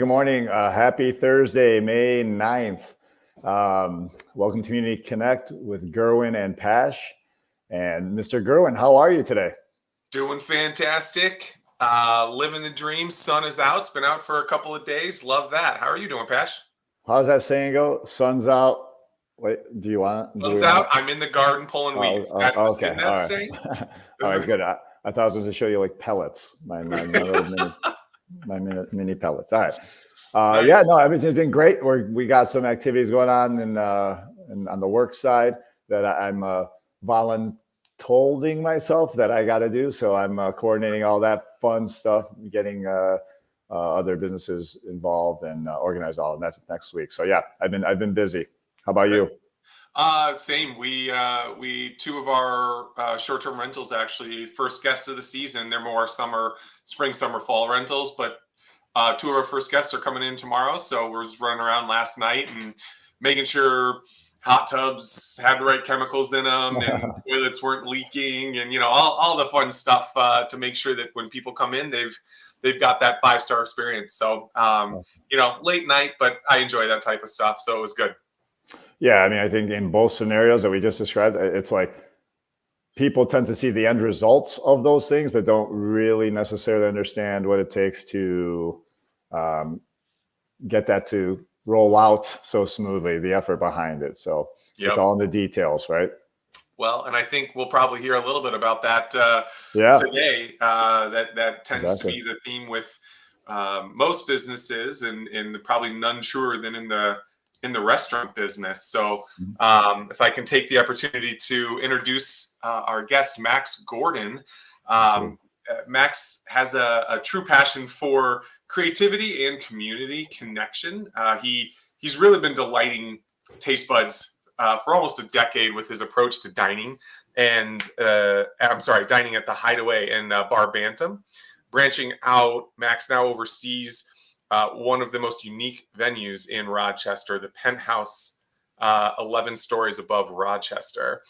morning. Good morning. Happy Thursday, May 9th. Welcome to Community Connect with Gerwin and Pash. And Mr. Gerwin, how are you today? Doing fantastic. Living the dream. Sun is out. It's been out for a couple of days. Love that. How are you doing, Pash? How's that saying go? Sun's out. Wait, do you want? Sun's out. I'm in the garden pulling weeds. That's okay. Isn't that the saying? All right, good. I thought I was going to show you like pellets, my little mini pellets. All right. Nice. Yeah, no, everything's been great. We got some activities going on and on the work side that I'm voluntolding myself that I got to do. So I'm coordinating all that fun stuff, getting other businesses involved and organize all, and that's next week. So yeah, I've been busy. How about you? Same. We two of our short-term rentals, actually, first guests of the season. They're more spring, summer, fall rentals, but two of our first guests are coming in tomorrow. So we're just running around last night and making sure hot tubs have the right chemicals in them and toilets weren't leaking and, all the fun stuff to make sure that when people come in, they've got that 5-star experience. So, late night, but I enjoy that type of stuff. So it was good. Yeah, I mean, I think in both scenarios that we just described, it's like people tend to see the end results of those things, but don't really necessarily understand what it takes to get that to roll out so smoothly, the effort behind it. So It's all in the details, right? Well, and I think we'll probably hear a little bit about that today. That tends to be the theme with most businesses, and probably none truer than in the restaurant business. So if I can take the opportunity to introduce our guest, Max Gordon. Max has a true passion for creativity and community connection. He's really been delighting taste buds for almost a decade with his approach to dining dining at the Hideaway and Bar Bantam. Branching out, Max now oversees one of the most unique venues in Rochester, the Penthouse, 11 stories above Rochester.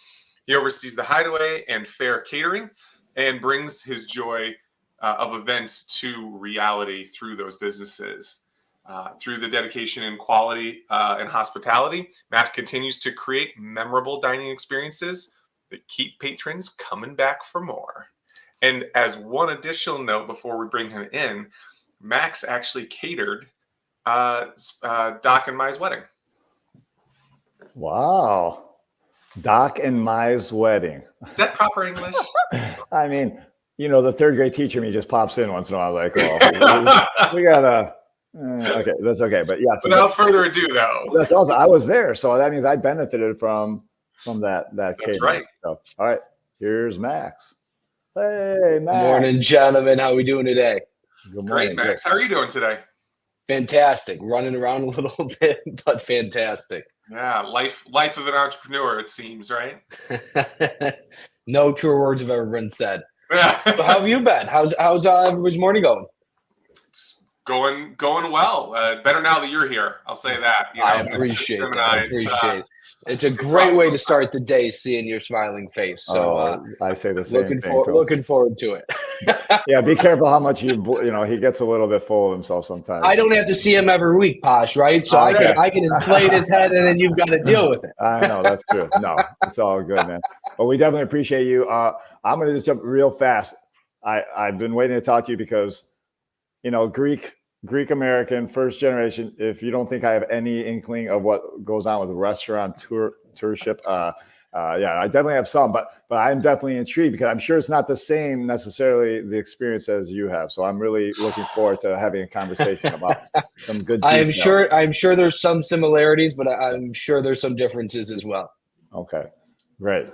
He oversees the Hideaway and Fare catering and brings his joy of events to reality through those businesses. Through the dedication and quality and hospitality, Max continues to create memorable dining experiences that keep patrons coming back for more. And as one additional note before we bring him in, Max actually catered Doc and Mai's wedding. Wow. Doc and Mai's wedding. Is that proper English? I mean, the third grade teacher me just pops in once in a while, like, well, we gotta, okay, that's okay. But yeah. So without further ado, though. That's also, I was there. So that means I benefited from that That's catering. Right. So, all right, here's Max. Hey, Max. Good morning, gentlemen. How are we doing today? Good morning. Great, Max. How are you doing today? Fantastic. Running around a little bit, but fantastic. Yeah, life of an entrepreneur, it seems, right? No truer words have ever been said. Yeah. So how have you been? How's everybody's morning going? It's going well. Better now that you're here. I'll say that. I appreciate that. It's a great way to start the day, seeing your smiling face. So I say the same thing. Looking forward to it. Yeah, be careful how much he gets a little bit full of himself sometimes. I don't have to see him every week, Posh, right? So I can inflate his head, and then you've got to deal with it. I know, that's good. No, it's all good, man. But we definitely appreciate you. I'm going to just jump real fast. I've been waiting to talk to you because, Greek American, first generation. If you don't think I have any inkling of what goes on with restaurateurship, I definitely have some, but I'm definitely intrigued because I'm sure it's not the same necessarily the experience as you have. So I'm really looking forward to having a conversation about some good detail. I'm sure there's some similarities, but I'm sure there's some differences as well. Okay, great.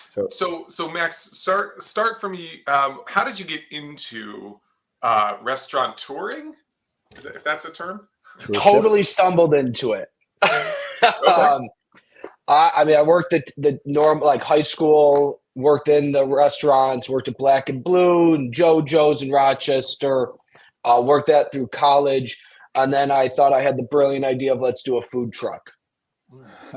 So Max, start from you. How did you get into restaurateuring? If that's a term? Totally stumbled into it. Okay. I worked at the high school, worked in the restaurants, worked at Black and Blue and JoJo's in Rochester, worked that through college. And then I thought I had the brilliant idea of let's do a food truck.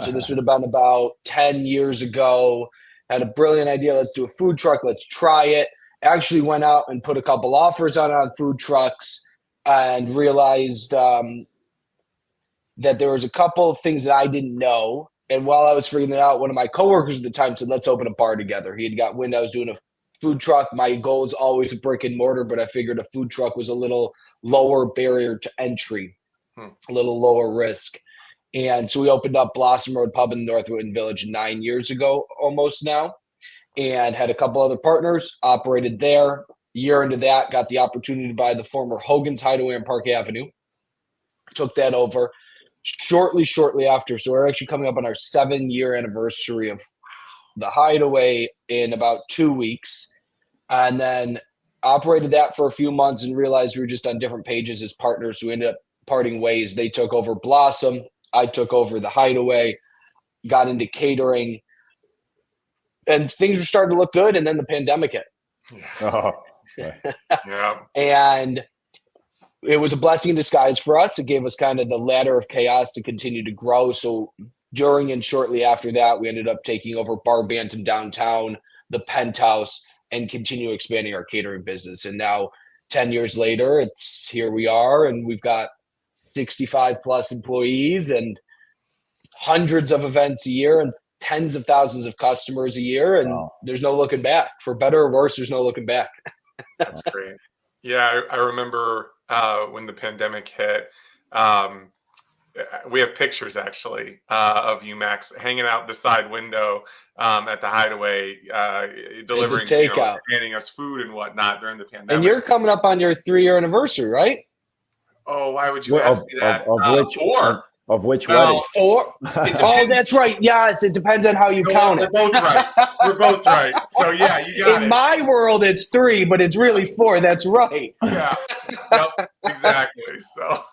So this would have been about 10 years ago. Had a brilliant idea. Let's do a food truck. Let's try it. Actually went out and put a couple offers on food trucks. and realized that there was a couple of things that I didn't know. And while I was figuring it out, one of my coworkers at the time said, let's open a bar together. He had got wind I was doing a food truck. My goal is always a brick and mortar, but I figured a food truck was a little lower barrier to entry, a little lower risk. And so we opened up Blossom Road Pub in North Winton Village 9 years ago, almost now, and had a couple other partners, operated there. A year into that, got the opportunity to buy the former Hogan's Hideaway on Park Avenue. Took that over shortly after. So we're actually coming up on our 7-year anniversary of the Hideaway in about 2 weeks. And then operated that for a few months and realized we were just on different pages as partners who ended up parting ways. They took over Blossom. I took over the Hideaway, got into catering, and things were starting to look good. And then the pandemic hit. Oh, yeah. And it was a blessing in disguise for us. It gave us kind of the ladder of chaos to continue to grow. So during and shortly after that, we ended up taking over Bar Bantam downtown, the Penthouse, and continue expanding our catering business. And now 10 years later, it's here we are, and we've got 65 plus employees and hundreds of events a year and tens of thousands of customers a year. And there's no looking back. For better or worse, there's no looking back. That's great. Yeah, I remember when the pandemic hit. We have pictures actually of you, Max, hanging out the side window at the Hideaway, delivering takeout, handing us food and whatnot during the pandemic. And you're coming up on your 3-year anniversary, right? Oh, why would you ask me that? Of which wedding? 4. Oh, that's right. Yes, it depends on how you count it. We're both right. We're both right. So yeah, you got it. In my world, it's 3, but it's really 4. That's right. Yeah. Yep. Exactly. So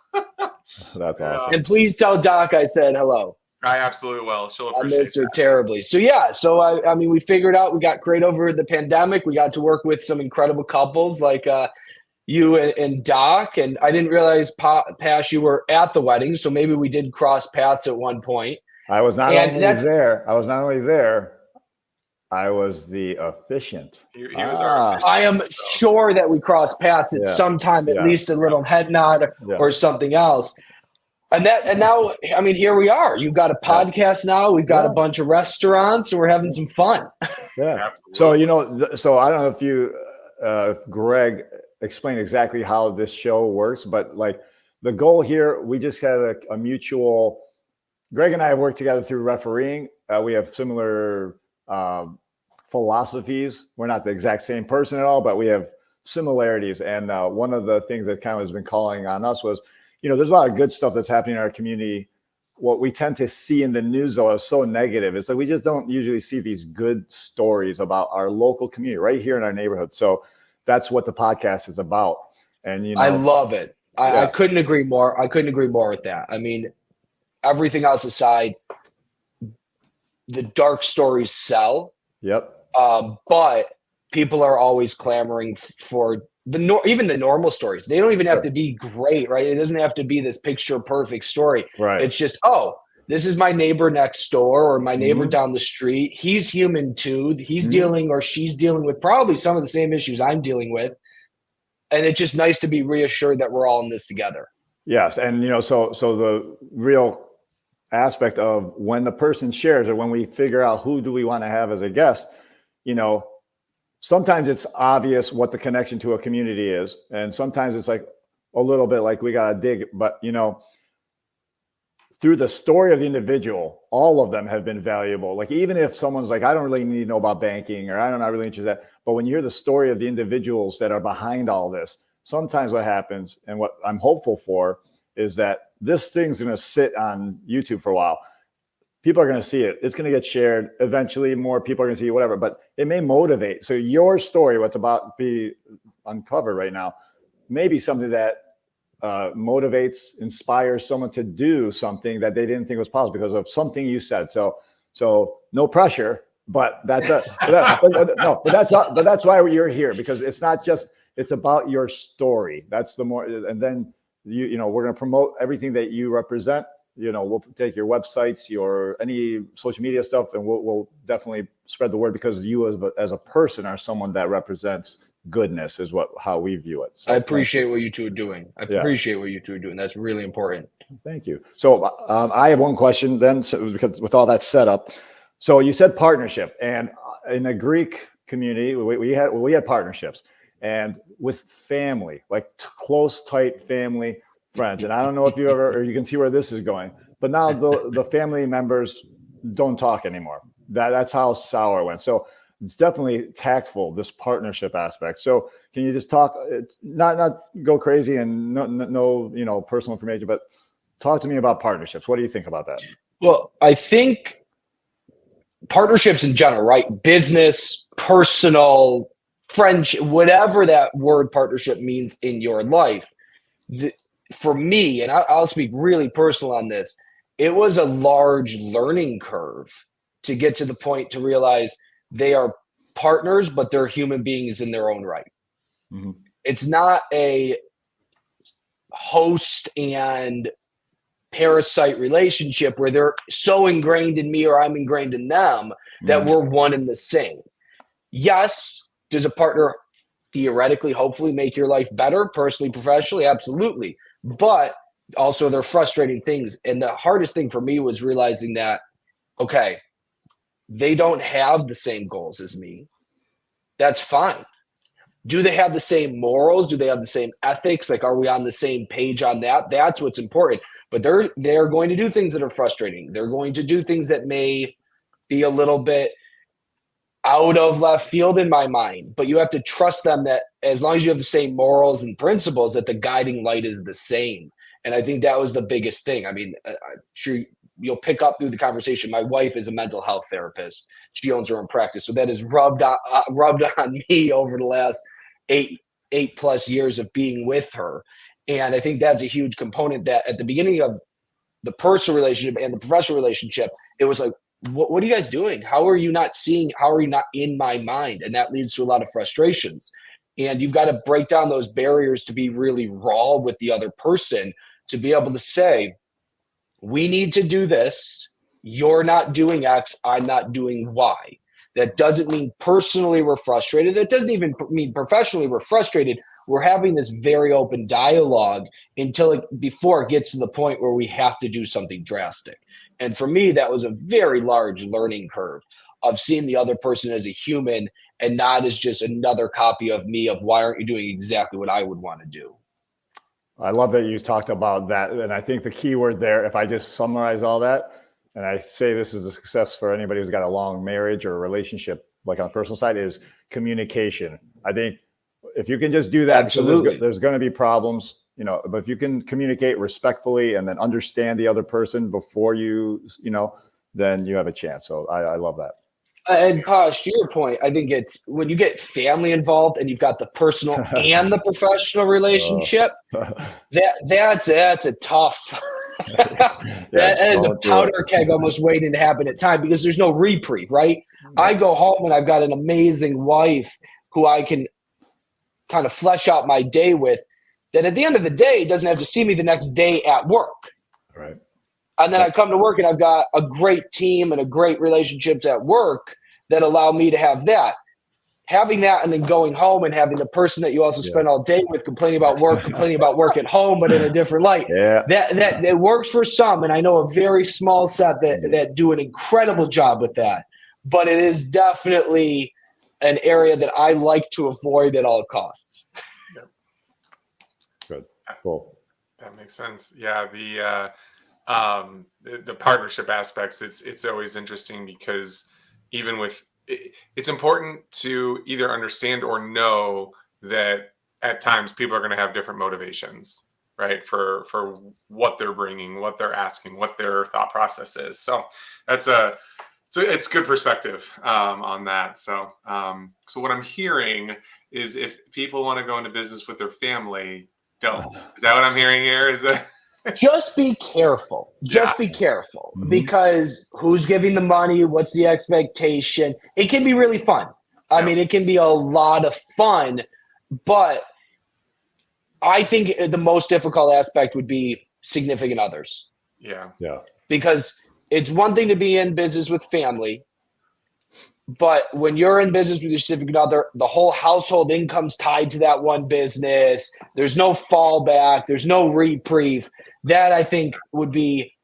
that's awesome. And please tell Doc I said hello. I absolutely will. She'll appreciate I miss her terribly. So yeah. So I mean, we figured out we got great over the pandemic. We got to work with some incredible couples like you and Doc, and I didn't realize, Pash, you were at the wedding, so maybe we did cross paths at one point. I was not only there. I was the officiant. He was our officiant. I am sure that we crossed paths at some time, at least a little head nod or something else. And now, I mean, here we are. You've got a podcast now. We've got a bunch of restaurants, and we're having some fun. Yeah. So so I don't know if you, Greg, explain exactly how this show works, but like the goal here, we just had a mutual. Greg and I have worked together through refereeing. We have similar philosophies. We're not the exact same person at all, but we have similarities. And one of the things that kind of has been calling on us was, there's a lot of good stuff that's happening in our community. What we tend to see in the news, though, is so negative. It's like we just don't usually see these good stories about our local community right here in our neighborhood. So that's what the podcast is about. And I love it. I couldn't agree more. I couldn't agree more with that. I mean, everything else aside, the dark stories sell. Yep. But people are always clamoring for even the normal stories. They don't even have to be great, right? It doesn't have to be this picture perfect story. Right. It's just, this is my neighbor next door or my neighbor down the street. He's human too. He's dealing or she's dealing with probably some of the same issues I'm dealing with. And it's just nice to be reassured that we're all in this together. Yes. And, so the real aspect of when the person shares or when we figure out who do we want to have as a guest, sometimes it's obvious what the connection to a community is. And sometimes it's like a little bit like we got to dig, but, through the story of the individual, all of them have been valuable. Like, even if someone's like, I don't really need to know about banking, or I'm not really interested in that. But when you hear the story of the individuals that are behind all this, sometimes what happens, and what I'm hopeful for, is that this thing's going to sit on YouTube for a while. People are going to see it. It's going to get shared. Eventually, more people are going to see it, whatever. But it may motivate. So your story, what's about to be uncovered right now, may be something that motivates, inspires someone to do something that they didn't think was possible because of something you said. So no pressure, but that's that's why you're here, because it's not just, it's about your story. That's the more, and then we're going to promote everything that you represent. We'll take your websites, any social media stuff, and we'll definitely spread the word, because you as a person are someone that represents goodness is how we view it. So I appreciate what you two are doing. That's really important. Thank you. So I have one question then, because with all that set up. So you said partnership, and in the Greek community, we had partnerships, and with family, like close, tight family friends. And I don't know if you can see where this is going, but now the family members don't talk anymore. That's how sour it went. So it's definitely tactful, this partnership aspect. So can you just talk, not go crazy and no personal information, but talk to me about partnerships. What do you think about that? Well, I think partnerships in general, right? Business, personal, friendship, whatever that word partnership means in your life. For me, and I'll speak really personal on this, it was a large learning curve to get to the point to realize they are partners, but they're human beings in their own right. Mm-hmm. It's not a host and parasite relationship where they're so ingrained in me or I'm ingrained in them that we're one and the same. Yes, does a partner theoretically, hopefully make your life better, personally, professionally? Absolutely. But also they're frustrating things. And the hardest thing for me was realizing that, okay, they don't have the same goals as me. That's fine. Do they have the same morals? Do they have the same ethics? Like, are we on the same page on that? That's what's important. But they're going to do things that are frustrating. They're going to do things that may be a little bit out of left field in my mind. But you have to trust them that as long as you have the same morals and principles, that the guiding light is the same. And I think that was the biggest thing. I mean, I'm sure you'll pick up through the conversation. My wife is a mental health therapist. She owns her own practice. So that has rubbed on me over the last eight plus years of being with her. And I think that's a huge component that at the beginning of the personal relationship and the professional relationship, it was like, what are you guys doing? How are you not seeing? How are you not in my mind? And that leads to a lot of frustrations. And you've got to break down those barriers to be really raw with the other person, to be able to say, we need to do this. You're not doing X. I'm not doing Y. That doesn't mean personally we're frustrated. That doesn't even mean professionally we're frustrated. We're having this very open dialogue before it gets to the point where we have to do something drastic. And for me, that was a very large learning curve of seeing the other person as a human and not as just another copy of me, of why aren't you doing exactly what I would want to do? I love that you talked about that. And I think the key word there, if I just summarize all that, and I say this is a success for anybody who's got a long marriage or a relationship, like on the personal side, is communication. I think if you can just do that, absolutely, there's going to be problems, but if you can communicate respectfully and then understand the other person before then you have a chance. So I love that. And Posh, to your point, I think it's when you get family involved and you've got the personal and the professional relationship, that's a tough. That is a powder keg almost waiting to happen at time, because there's no reprieve, right? I go home and I've got an amazing wife who I can kind of flesh out my day with, that at the end of the day doesn't have to see me the next day at work. Right. And then I come to work and I've got a great team and a great relationships at work that allow me to have that. Having that and then going home and having the person that you also spend all day with complaining about work at home, but in a different light. Yeah. That works for some. And I know a very small set that do an incredible job with that. But it is definitely an area that I like to avoid at all costs. Good. Cool. That makes sense. Yeah. The partnership aspects, it's always interesting, because even with it's important to either understand or know that at times people are going to have different motivations, right? For what they're bringing, what they're asking, what their thought process is. So it's good perspective on that. So what I'm hearing is, if people want to go into business with their family, don't. Is that what I'm hearing here? Is that? Just be careful. Be careful, because who's giving the money? What's the expectation? It can be really fun. I mean, it can be a lot of fun, but I think the most difficult aspect would be significant others. Yeah. Because it's one thing to be in business with family, But when you're in business with your significant other, the whole household income's tied to that one business. There's no fallback. There's no reprieve. That I think would be.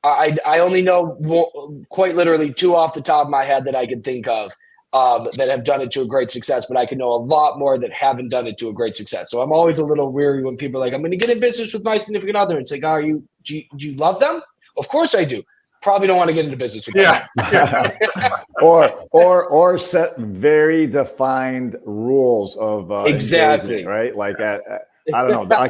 I only know quite literally 2 off the top of my head that I can think of that have done it to a great success, but I can know a lot more that haven't done it to a great success. So I'm always a little weary when people are like, I'm going to get in business with my significant other. And it's like, do you love them? Of course I do. Probably don't want to get into business with them. Yeah. or set very defined rules of exactly, right? Like I don't know. I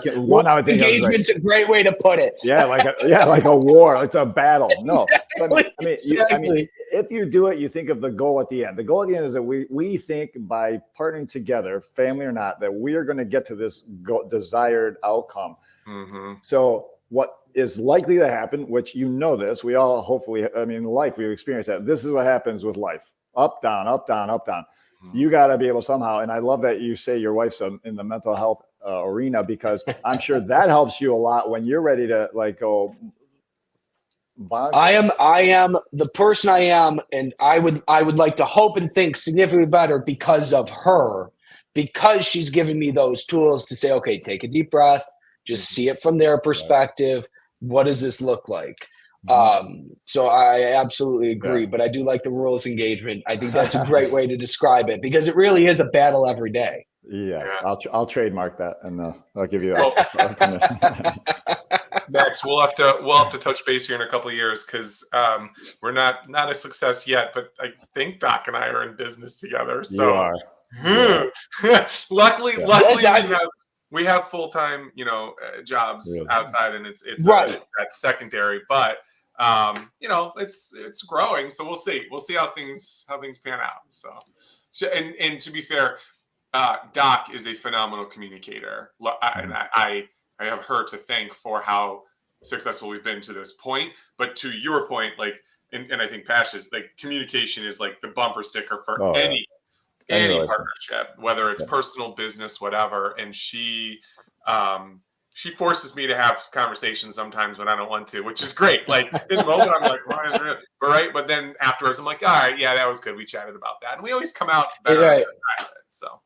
would think engagement's a great way to put it. Yeah, like a war. It's a battle. No, exactly, but I mean, if you do it, you think of the goal at the end. The goal at the end is that we think by partnering together, family or not, that we are going to get to this desired outcome. Mm-hmm. So what is likely to happen, which this, we all hopefully, in life we've experienced that. This is what happens with life: up, down, up, down, up, down. Mm-hmm. You got to be able somehow. And I love that you say your wife's in the mental health arena, because I'm sure that helps you a lot when you're ready to go. I am the person I am, and I would like to hope and think significantly better because of her, because she's giving me those tools to say, okay, take a deep breath, just see it from their perspective. Right. What does this look like? So I absolutely agree, but I do like the rules engagement. I think that's a great way to describe it, because it really is a battle every day. Yes, I'll trademark that, and I'll give you that permission. Max, we'll have to touch base here in a couple of years, because we're not a success yet, but I think Doc and I are in business together. So you are. luckily we have full-time jobs outside, and it's right. That's secondary, but it's growing. So we'll see how things pan out. So and to be fair, Doc is a phenomenal communicator, and I have her to thank for how successful we've been to this point. But to your point, and I think Pasha's, communication is like the bumper sticker for any partnership, whether it's personal, business, whatever. And she forces me to have conversations sometimes when I don't want to, which is great. Like in the moment, I'm like, why is it? Right. But then afterwards, I'm like, all right, yeah, that was good. We chatted about that. And we always come out better on the side of it. So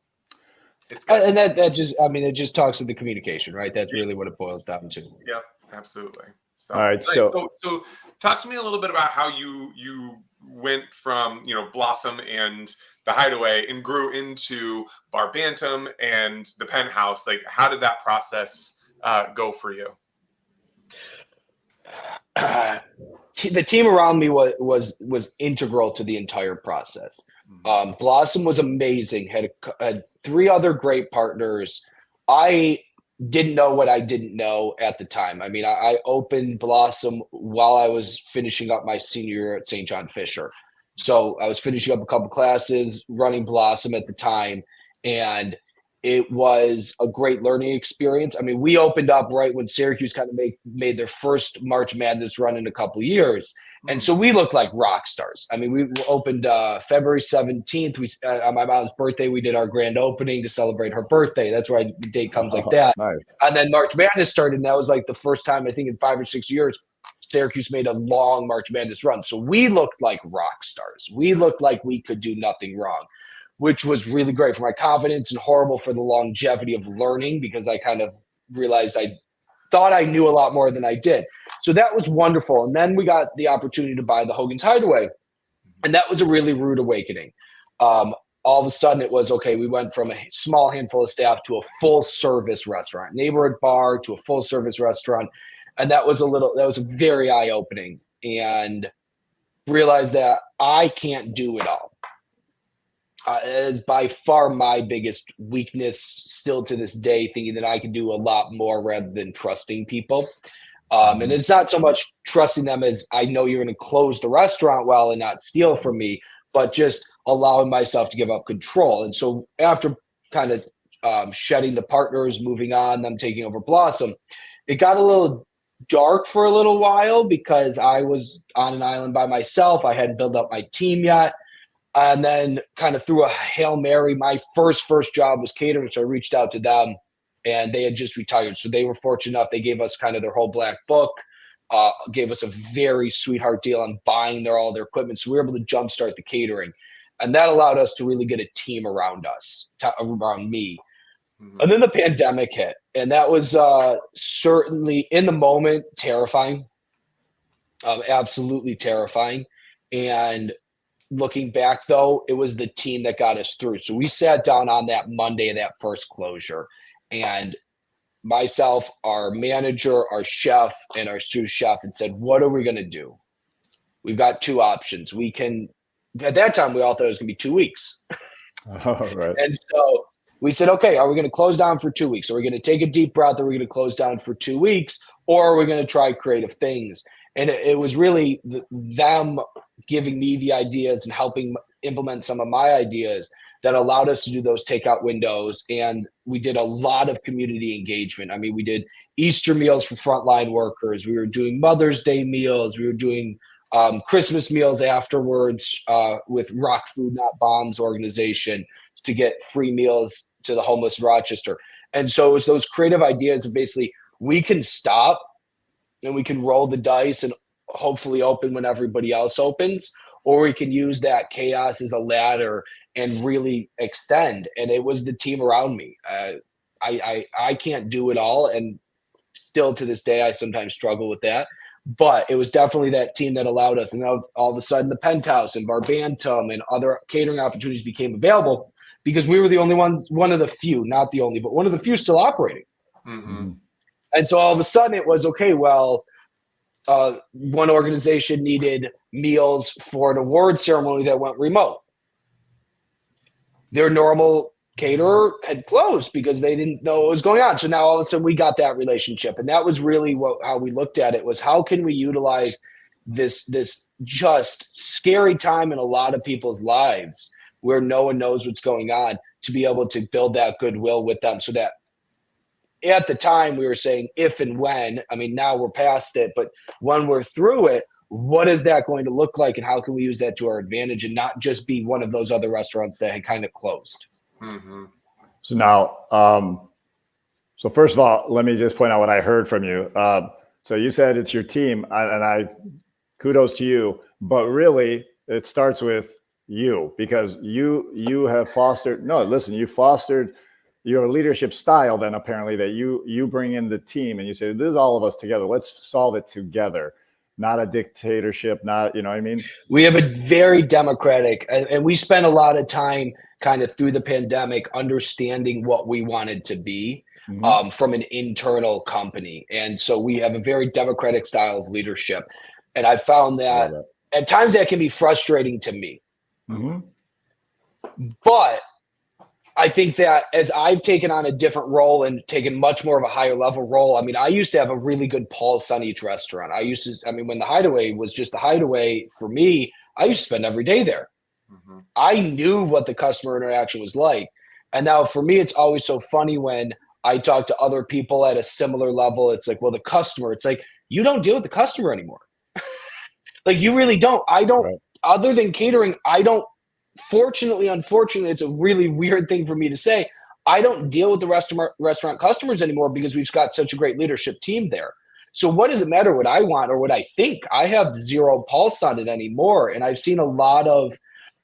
it's good. And that just, it just talks to the communication, right? That's really what it boils down to. Yeah, absolutely. So, all right. So talk to me a little bit about how you went from, Blossom and the Hideaway and grew into Bar Bantam and the Penthouse. Like, how did that process go for you? The team around me was integral to the entire process. Blossom was amazing. Had 3 other great partners. I didn't know what I didn't know at the time. I opened Blossom while I was finishing up my senior year at St. John Fisher. So I was finishing up a couple classes, running Blossom at the time, and it was a great learning experience. We opened up right when Syracuse kind of made their first March Madness run in a couple of years. And so we looked like rock stars. We opened February 17th. On my mom's birthday, we did our grand opening to celebrate her birthday. That's why the date comes like that. Nice. And then March Madness started, and that was like the first time, I think, in 5 or 6 years, Syracuse made a long March Madness run. So we looked like rock stars. We looked like we could do nothing wrong, which was really great for my confidence and horrible for the longevity of learning, because I kind of realized I thought I knew a lot more than I did. So that was wonderful. And then we got the opportunity to buy the Hogan's Hideaway. And that was a really rude awakening. All of a sudden it was, okay, we went from a small handful of staff to a full service restaurant, neighborhood bar to a full service restaurant. And that was very eye-opening, and realized that I can't do it all. It is by far my biggest weakness still to this day, thinking that I can do a lot more rather than trusting people. And it's not so much trusting them as I know you're going to close the restaurant well and not steal from me, but just allowing myself to give up control. And so after kind of shedding the partners, moving on, them taking over Blossom, it got a little dark for a little while because I was on an island by myself. I hadn't built up my team yet. And then kind of through a Hail Mary, my first job was catering. So I reached out to them, and they had just retired. So they were fortunate enough. They gave us kind of their whole black book, gave us a very sweetheart deal on buying all their equipment. So we were able to jumpstart the catering. And that allowed us to really get a team around us, around me. Mhm. And then the pandemic hit, and that was certainly in the moment terrifying, absolutely terrifying. And looking back, though, it was the team that got us through. So we sat down on that Monday of that first closure, and myself, our manager, our chef, and our sous chef, and said, what are we going to do? We've got two options. We can, at that time, we all thought it was going to be 2 weeks. Oh, right. And so we said, okay, are we going to close down for 2 weeks? Are we going to take a deep breath? Are we going to close down for 2 weeks? Or are we going to try creative things? And it was really them giving me the ideas and helping implement some of my ideas that allowed us to do those takeout windows. And we did a lot of community engagement. I mean, we did Easter meals for frontline workers. We were doing Mother's Day meals. We were doing Christmas meals afterwards with Rock Food Not Bombs organization to get free meals to the homeless in Rochester. And so it was those creative ideas of basically we can stop and we can roll the dice and hopefully open when everybody else opens, or we can use that chaos as a ladder and really extend. And it was the team around me. I can't do it all, and still to this day I sometimes struggle with that. But it was definitely that team that allowed us. And now all of a sudden the Penthouse and Bar Bantam and other catering opportunities became available because we were the only ones, one of the few, not the only, but one of the few still operating. Mm-hmm. And so all of a sudden it was, okay, well, one organization needed meals for an award ceremony that went remote. Their normal caterer had closed because they didn't know what was going on. So now all of a sudden we got that relationship. And that was really how we looked at it, was how can we utilize this just scary time in a lot of people's lives where no one knows what's going on, to be able to build that goodwill with them. So that at the time we were saying if and when, I mean, now we're past it, but when we're through it, what is that going to look like, and how can we use that to our advantage and not just be one of those other restaurants that had kind of closed? Mm-hmm. So now, so first of all, let me just point out what I heard from you. So you said it's your team, and I kudos to you, but really it starts with you, because you have fostered, no, listen, you fostered your leadership style then apparently, that you bring in the team and you say, this is all of us together. Let's solve it together. Not a dictatorship, not, you know what I mean? We have a very democratic, and we spent a lot of time kind of through the pandemic understanding what we wanted to be from an internal company. And so we have a very democratic style of leadership. And I found that at times that can be frustrating to me. But I think that as I've taken on a different role and taken much more of a higher level role, I mean, I used to have a really good pulse on each restaurant. When the Hideaway was just the Hideaway for me, I used to spend every day there. I knew what the customer interaction was like. And now for me, it's always so funny when I talk to other people at a similar level. It's like, well, the customer, it's like, you don't deal with the customer anymore. Like, you really don't. I don't, other than catering, I don't. Fortunately, unfortunately, it's a really weird thing for me to say. I don't deal with the restaurant customers anymore because we've got such a great leadership team there. So what does it matter what I want or what I think? I have zero pulse on it anymore. And I've seen a lot of,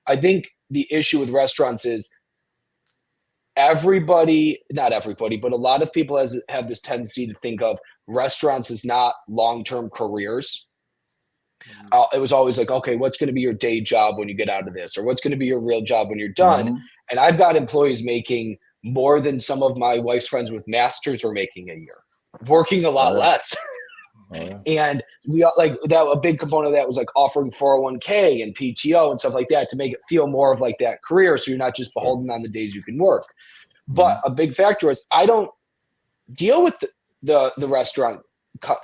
I think the issue with restaurants is everybody, not everybody, but a lot of people have this tendency to think of restaurants as not long-term careers. It was always like, okay, what's going to be your day job when you get out of this? Or what's going to be your real job when you're done? And I've got employees making more than some of my wife's friends with masters are making a year, working a lot less. And we like that. A big component of that was like offering 401k and PTO and stuff like that to make it feel more of like that career. So you're not just beholden on the days you can work. But a big factor is I don't deal with the restaurant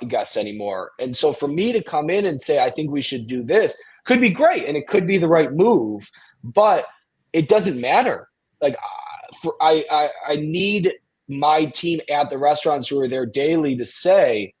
guests anymore. And so for me to come in and say, I think we should do this could be great. And it could be the right move, but it doesn't matter. Like I need my team at the restaurants who are there daily to say,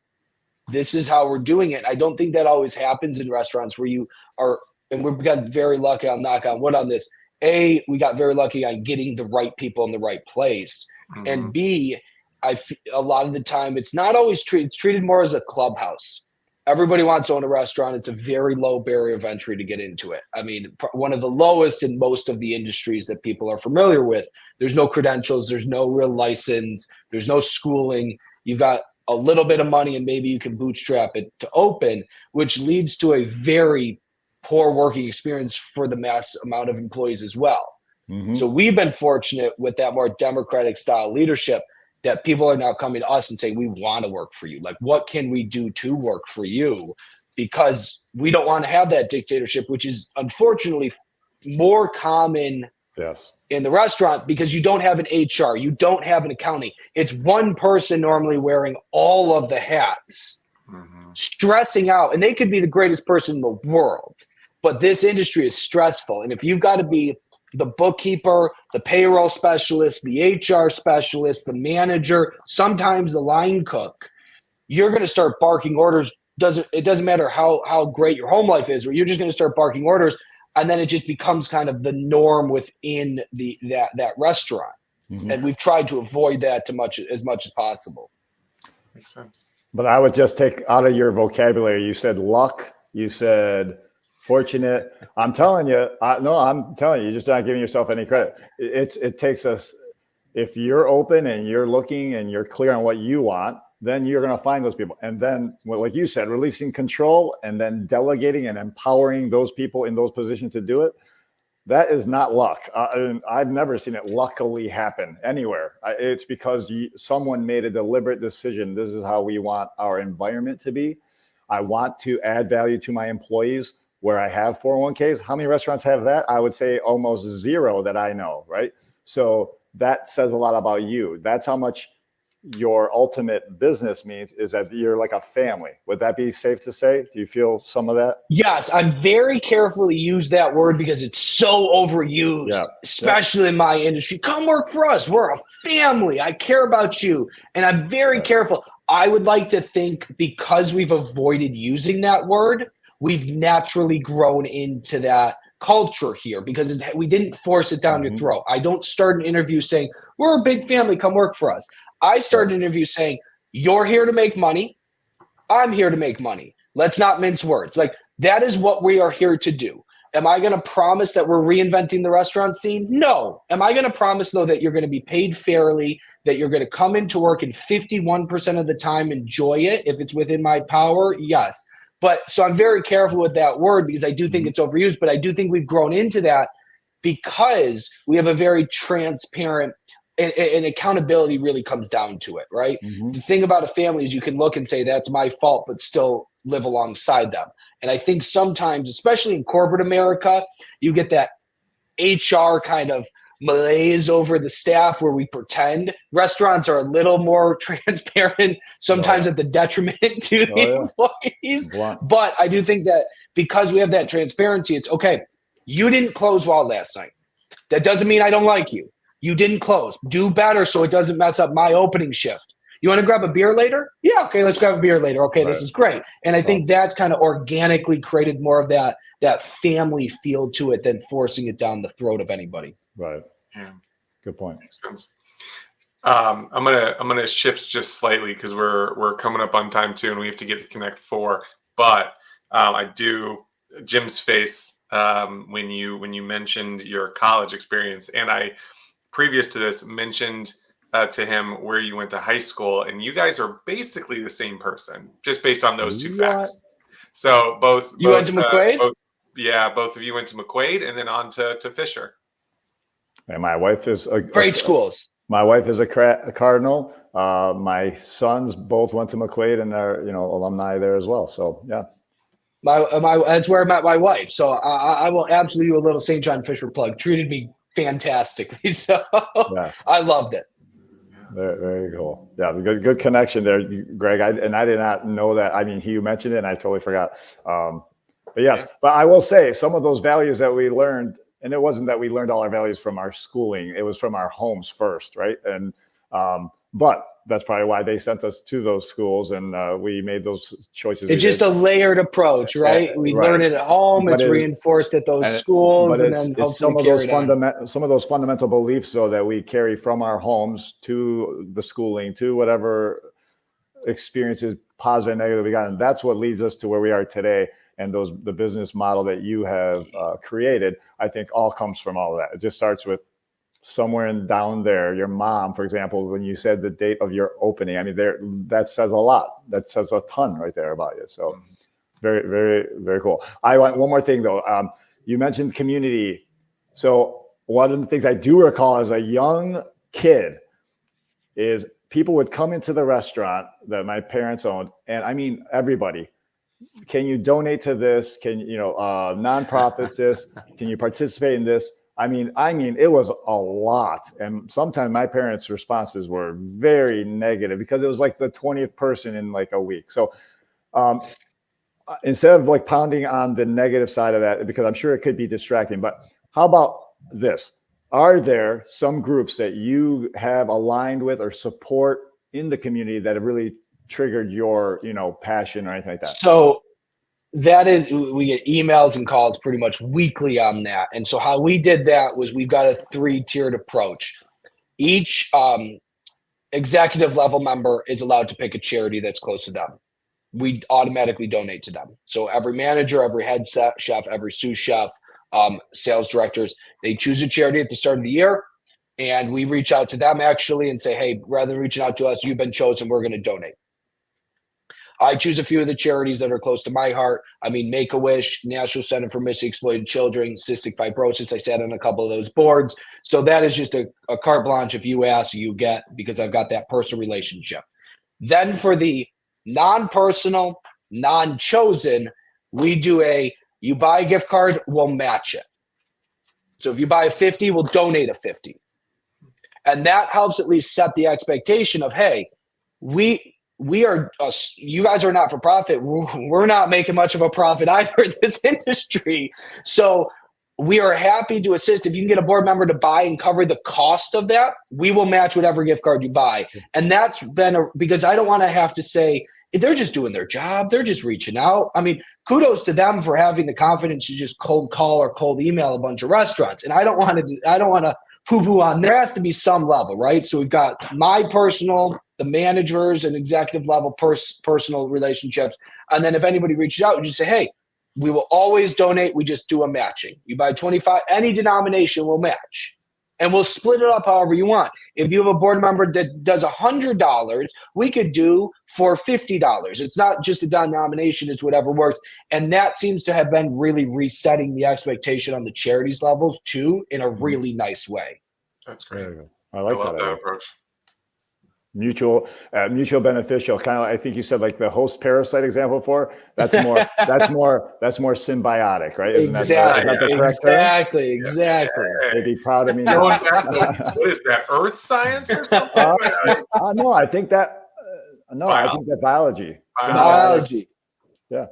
this is how we're doing it. I don't think that always happens in restaurants where you are, and we got very lucky, I'll knock on wood on this. A, we got very lucky on getting the right people in the right place. And B, a lot of the time it's not always treated more as a clubhouse. everybody wants to own a restaurant. It's a very low barrier of entry to get into it. I mean, one of the lowest in most of the industries that people are familiar with. There's no credentials. There's no real license. There's no schooling. You've got a little bit of money and maybe you can bootstrap it to open, which leads to a very poor working experience for the mass amount of employees as well. Mm-hmm. So we've been fortunate with that more democratic style leadership that people are now coming to us and saying, we want to work for you. Like, what can we do to work for you? Because we don't want to have that dictatorship, which is unfortunately more common in the restaurant because you don't have an HR, you don't have an accounting. It's one person normally wearing all of the hats, stressing out. And they could be the greatest person in the world. But this industry is stressful. And if you've got to be the bookkeeper, the payroll specialist, the HR specialist, the manager, sometimes the line cook, you're going to start barking orders. It doesn't matter how great your home life is, or you're just going to start barking orders, and then it just becomes kind of the norm within that restaurant. Mm-hmm. And we've tried to avoid that as much as possible. Makes sense. But I would just take out of your vocabulary. You said luck. You said fortunate. I'm telling you, you're just not giving yourself any credit. It takes us, if you're open and you're looking and you're clear on what you want, then you're going to find those people. And then, well, like you said, releasing control and then delegating and empowering those people in those positions to do it. That is not luck. I've never seen it luckily happen anywhere. It's because someone made a deliberate decision. This is how we want our environment to be. I want to add value to my employees. Where I have 401ks, how many restaurants have that? I would say almost zero that I know, right? So that says a lot about you. That's how much your ultimate business means, is that you're like a family. Would that be safe to say? Do you feel some of that? Yes, I'm very carefully use that word because it's so overused, especially in my industry. Come work for us. We're a family. I care about you. And I'm very careful. I would like to think because we've avoided using that word, we've naturally grown into that culture here because we didn't force it down your throat. I don't start an interview saying, we're a big family, come work for us. I start an interview saying, you're here to make money. I'm here to make money. Let's not mince words. Like, that is what we are here to do. Am I going to promise that we're reinventing the restaurant scene? No. Am I going to promise, though, that you're going to be paid fairly, that you're going to come into work and 51% of the time enjoy it if it's within my power? Yes. But so I'm very careful with that word because I do think it's overused, but I do think we've grown into that because we have a very transparent and accountability really comes down to it, right? Mm-hmm. The thing about a family is you can look and say, that's my fault, but still live alongside them. And I think sometimes, especially in corporate America, you get that HR kind of malaise over the staff where we pretend. Restaurants are a little more transparent, sometimes at the detriment to the employees. But I do think that because we have that transparency, it's okay. You didn't close well last night. That doesn't mean I don't like you. You didn't close. Do better so it doesn't mess up my opening shift. You want to grab a beer later? Yeah, okay, let's grab a beer later. Okay, this is great. And I think that's kind of organically created more of that family feel to it than forcing it down the throat of anybody. Right. Yeah. Good point. Makes sense. I'm gonna shift just slightly because we're coming up on time too, and we have to get to Connect 4. But I do Jim's face when you mentioned your college experience, and I previous to this mentioned to him where you went to high school, and you guys are basically the same person, just based on those two facts. So both went to McQuaid? Both of you went to McQuaid, and then on to Fisher. And my wife is great schools. My wife is a Cardinal. My sons both went to McQuaid and are alumni there as well. So yeah. That's where I met my wife. So I will absolutely do a little St. John Fisher plug. Treated me fantastically. So I loved it. Very, very cool. Yeah, good connection there, Greg. I did not know that. I mean, you mentioned it, and I totally forgot. But yes, but I will say some of those values that we learned, and it wasn't that we learned all our values from our schooling; it was from our homes first, right? And but that's probably why they sent us to those schools, and we made those choices. It's just a layered approach, right? We learn it at home; but it's reinforced at those schools, and then it's some of those fundamental beliefs, though, that we carry from our homes to the schooling, to whatever experiences positive and negative we got. And that's what leads us to where we are today. And the business model that you have created, I think all comes from all of that. It just starts with somewhere down there, your mom, for example, when you said the date of your opening, I mean, that says a lot. That says a ton right there about you. So very, very, very cool. I want one more thing though. You mentioned community. So one of the things I do recall as a young kid is people would come into the restaurant that my parents owned, and I mean, everybody, can you donate to this? Can nonprofits this? Can you participate in this? I mean, it was a lot. And sometimes my parents' responses were very negative because it was like the 20th person in like a week. So instead of like pounding on the negative side of that, because I'm sure it could be distracting, but how about this? Are there some groups that you have aligned with or support in the community that have really triggered your, passion or anything like that? So that is, we get emails and calls pretty much weekly on that. And so how we did that was we've got a 3-tiered approach. Each executive level member is allowed to pick a charity that's close to them. We automatically donate to them. So every manager, every head chef, every sous chef, sales directors, they choose a charity at the start of the year. And we reach out to them actually and say, hey, rather than reaching out to us, you've been chosen, we're going to donate. I choose a few of the charities that are close to my heart. I mean, Make-A-Wish, National Center for Missing Exploited Children, Cystic Fibrosis. I sat on a couple of those boards. So that is just a carte blanche. If you ask, you get, because I've got that personal relationship. Then for the non-personal, non-chosen, we do you buy a gift card, we'll match it. So if you buy a 50, we'll donate a 50. And that helps at least set the expectation of, hey, we are, you guys are not for profit. We're not making much of a profit either in this industry. So we are happy to assist. If you can get a board member to buy and cover the cost of that, we will match whatever gift card you buy. And that's been because I don't want to have to say, they're just doing their job. They're just reaching out. I mean, kudos to them for having the confidence to just cold call or cold email a bunch of restaurants. And I don't want to poo-poo on. There has to be some level, right? So we've got my personal, the managers and executive level personal relationships. And then if anybody reaches out, you just say, hey, we will always donate. We just do a matching. You buy 25, any denomination will match. And we'll split it up however you want. If you have a board member that does $100, we could do for $50. It's not just a denomination, it's whatever works. And that seems to have been really resetting the expectation on the charities levels too, in a really nice way. That's great. I like love that approach. Mutual beneficial, kind of. I think you said like the host parasite example before. That's more symbiotic, right? Isn't exactly. That the correct term? Exactly. They'd be proud of me. What is that? Earth science or something? No, I think that. I think that's biology. Biology. Yeah.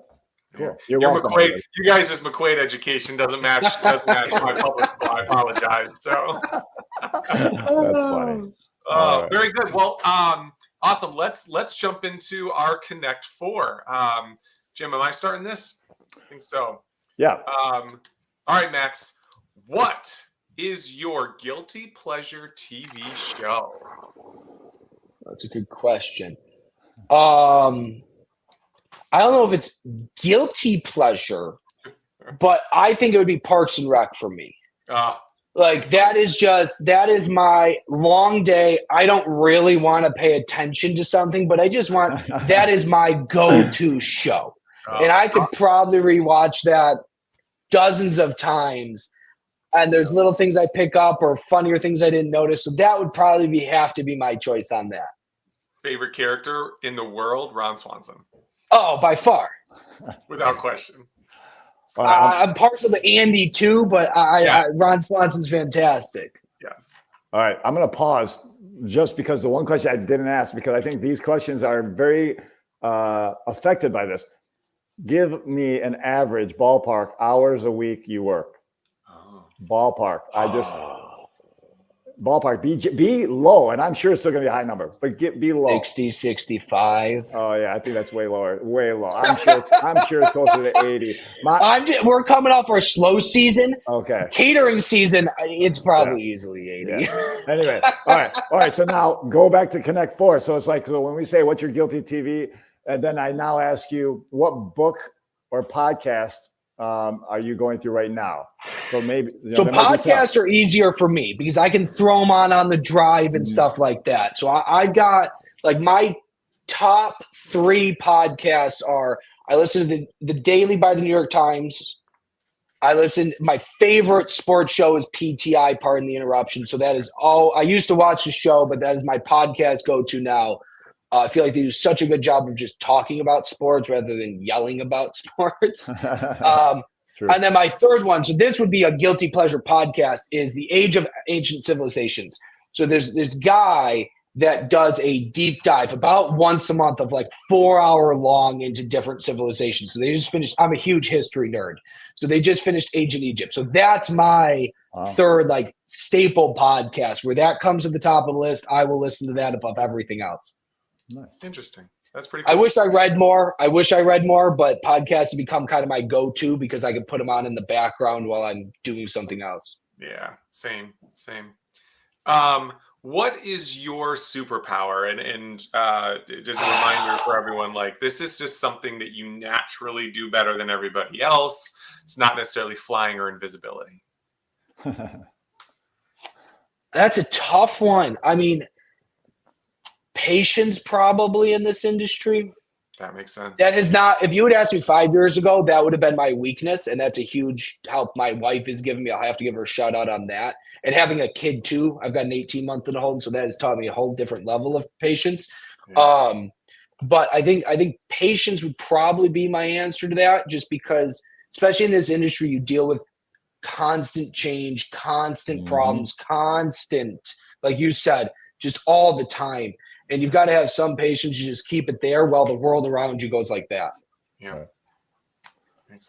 Cool. You're McQuaid. You guys' McQuaid education doesn't match my public school. I apologize. So that's funny. Right. Very good. Well, awesome. Let's jump into our Connect Four. Jim, am I starting this? I think so. Yeah. All right, Max. What is your guilty pleasure TV show? That's a good question. I don't know if it's guilty pleasure, but I think it would be Parks and Rec for me. Like that is my long day. I don't really want to pay attention to something, but I just want, that is my go-to show. And I could probably rewatch that dozens of times. And there's little things I pick up or funnier things I didn't notice. So that would probably have to be my choice on that. Favorite character in the world, Ron Swanson. Oh, by far. Without question. I'm partial to Andy too, but Ron Swanson's fantastic. Yes. All right. I'm going to pause just because the one question I didn't ask, because I think these questions are very affected by this. Give me an average ballpark hours a week you work. Ballpark. Ballpark. Be low, and I'm sure it's still going to be a high number, but be low. 60, 65. Oh yeah, I think that's way lower. Way low. I'm sure it's closer to 80. We're coming off our slow season. Okay. Catering season, it's probably easily 80. Yeah. Anyway, all right. So now go back to Connect Four. So it's like, so when we say what's your guilty TV And then I now ask you, what book or podcast are you going through right now? So maybe podcasts are easier for me because I can throw them on the drive and stuff like that. So I've got like my top 3 podcasts are, I listen to the Daily by the New York Times. My favorite sports show is PTI, pardon the interruption. So that is all. I used to watch the show, but that is my podcast go-to now. I feel like they do such a good job of just talking about sports rather than yelling about sports. And then my third one, so this would be a guilty pleasure podcast, is The Age of Ancient Civilizations. So there's this guy that does a deep dive about once a month of like 4-hour long into different civilizations. So they just finished, I'm a huge history nerd. So they just finished Ancient Egypt. So that's my third like staple podcast. Where that comes to the top of the list, I will listen to that above everything else. Nice. Interesting. That's pretty cool. I wish I read more, but podcasts have become kind of my go-to because I can put them on in the background while I'm doing something else. Yeah, same. What is your superpower? And just a reminder for everyone, like, this is just something that you naturally do better than everybody else. It's not necessarily flying or invisibility. That's a tough one. I mean, patience probably in this industry. That makes sense. That is not, if you had asked me 5 years ago, that would have been my weakness. And that's a huge help my wife is giving me. I'll have to give her a shout out on that. And having a kid too, I've got an 18-month in a home. So that has taught me a whole different level of patience. Yeah. But I think patience would probably be my answer to that, just because, especially in this industry, you deal with constant change, constant problems, constant, like you said, just all the time. And you've got to have some patience. You just keep it there while the world around you goes like that. Yeah. Right.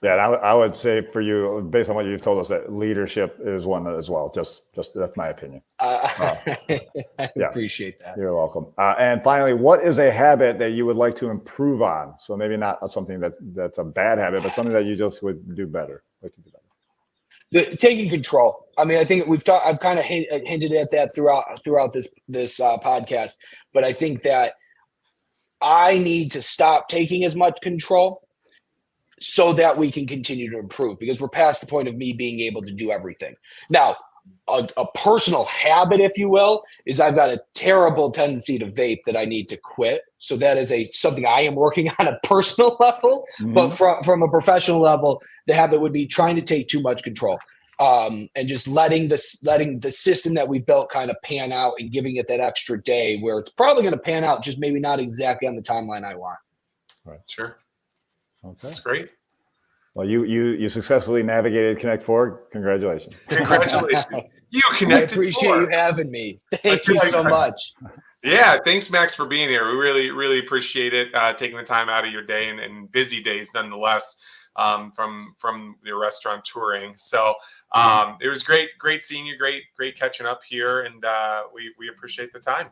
Yeah, I would say for you, based on what you've told us, that leadership is one as well. Just that's my opinion. I appreciate that. You're welcome. And finally, what is a habit that you would like to improve on? So maybe not something that's a bad habit, but something that you just would do better. Taking control. I mean, I think I've kind of hinted at that throughout this podcast, but I think that I need to stop taking as much control so that we can continue to improve, because we're past the point of me being able to do everything. Now, a personal habit, if you will, is I've got a terrible tendency to vape that I need to quit. So that is something I am working on a personal level, but from a professional level, the habit would be trying to take too much control, and just letting the system that we built kind of pan out and giving it that extra day where it's probably going to pan out, just maybe not exactly on the timeline I want. Right. Sure. Okay. That's great. Well, you successfully navigated Connect 4. Congratulations. Congratulations. You connected. I appreciate you having me. Thank you so much. Yeah. Thanks, Max, for being here. We really, really appreciate it. Taking the time out of your day and busy days nonetheless, from your restaurant touring. So it was great seeing you. Great catching up here. And we appreciate the time.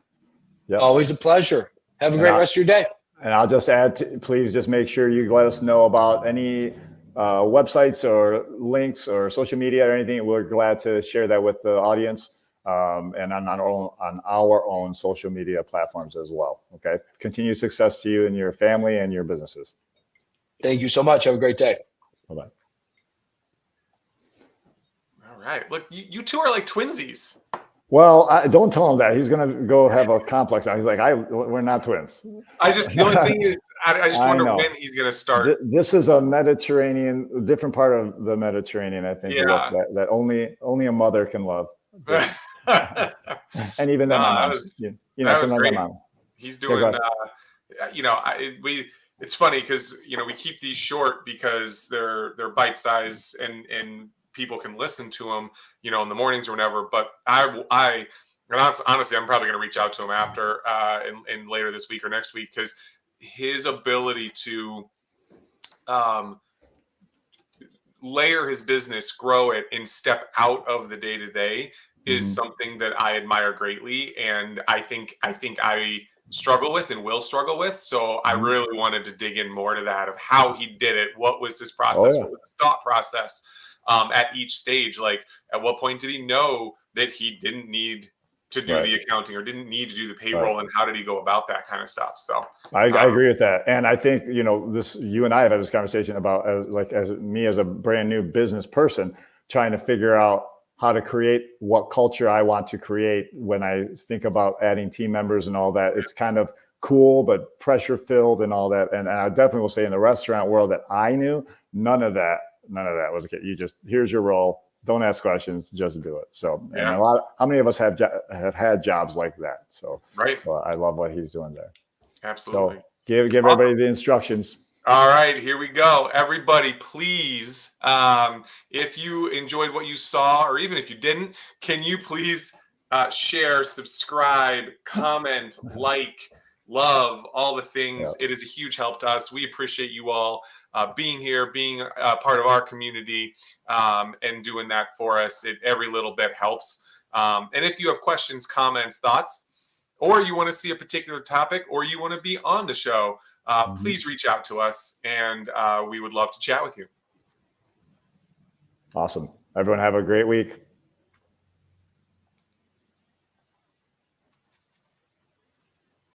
Yep. Always a pleasure. Have a great rest of your day. And I'll just add, please just make sure you let us know about any websites or links or social media or anything. We're glad to share that with the audience, and on our own social media platforms as well. Okay. Continued success to you and your family and your businesses. Thank you so much. Have a great day. Bye-bye. All right. Look, you two are like twinsies. Well, don't tell him that. He's going to go have a complex. He's like, we're not twins. The only thing is, I just wonder when he's going to start. This is a different part of the Mediterranean, I think. Yeah. That only a mother can love. And even then, my mom, sometimes my mom. He's doing, it's funny because, we keep these short because they're bite size and people can listen to them, in the mornings or whenever. But honestly, I'm probably going to reach out to him after and later this week or next week, because his ability to layer his business, grow it, and step out of the day to day is something that I admire greatly, and I think I struggle with and will struggle with. So I really wanted to dig in more to that, of how he did it. What was his process? What was his thought process? At each stage, like at what point did he know that he didn't need to do the accounting or didn't need to do the payroll, and how did he go about that kind of stuff? So I agree with that. And I think, you and I have had this conversation about as me as a brand new business person, trying to figure out how to create what culture I want to create when I think about adding team members and all that. It's kind of cool, but pressure filled and all that. And I definitely will say in the restaurant world that I knew, none of that was okay. You just, here's your role. Don't ask questions, just do it. So, and how many of us have had jobs like that? So, so I love what he's doing there. Absolutely. So give everybody the instructions. All right, here we go. Everybody, please, if you enjoyed what you saw, or even if you didn't, can you please share, subscribe, comment, like, love, all the things. It is a huge help to us. We appreciate you all being here, being part of our community, and doing that for us. Every little bit helps. And if you have questions, comments, thoughts, or you want to see a particular topic, or you want to be on the show, please reach out to us, and we would love to chat with you. Awesome. Everyone have a great week.